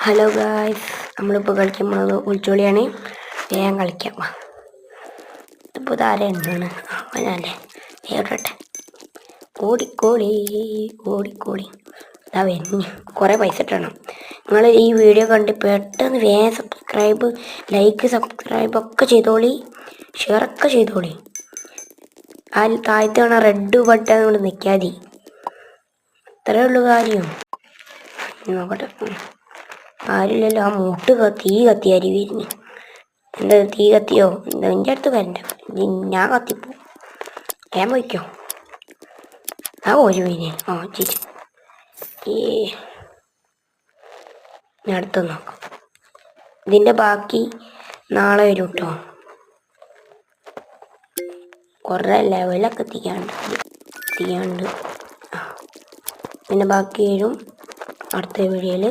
Hello guys, നമ്മളിപ്പോൾ കളിക്കാൻ പോകുന്നത് ഒളിച്ചോളിയാണ്. വേഗം കളിക്കാം. ഇപ്പോൾ ഇതാരെ എന്താണ് അവനല്ലേ ഏറട്ടെ. ഓടിക്കോളി ഓടിക്കോളി. ഇതാ വരുന്നു. കുറേ പൈസ ഇട്ടണം. നിങ്ങൾ ഈ വീഡിയോ കണ്ട് പെട്ടെന്ന് വേഗം സബ്സ്ക്രൈബ്, ലൈക്ക്, സബ്സ്ക്രൈബ് ഒക്കെ ചെയ്തോളി, ഷെയറൊക്കെ ചെയ്തോളി. ആ താഴത്ത് വേണം റെഡ് ബട്ടൺ കൊണ്ട് നിൽക്കാതി. അത്രേ ഉള്ളൂ കാര്യം. നോക്കട്ടെ, ആരില്ലല്ലോ. ആ മൂട്ട് തീ കത്തിയാരി വരുന്നു. എന്താ തീ കത്തിയോ? എന്താ എൻ്റെ അടുത്ത് വരണ്ട, ഞാൻ കത്തിപ്പോ. ഞാൻ പോയിക്കോ. ആ ഒരു മീനെ ചേച്ചി ഞാൻ അടുത്ത് നോക്കാം. ഇതിൻ്റെ ബാക്കി നാളെ വരും കേട്ടോ. കുറേ ലെവലൊക്കെ തീയാണ്ട് ഇതിൻ്റെ ബാക്കി വരും അടുത്ത വീഡിയോയിൽ.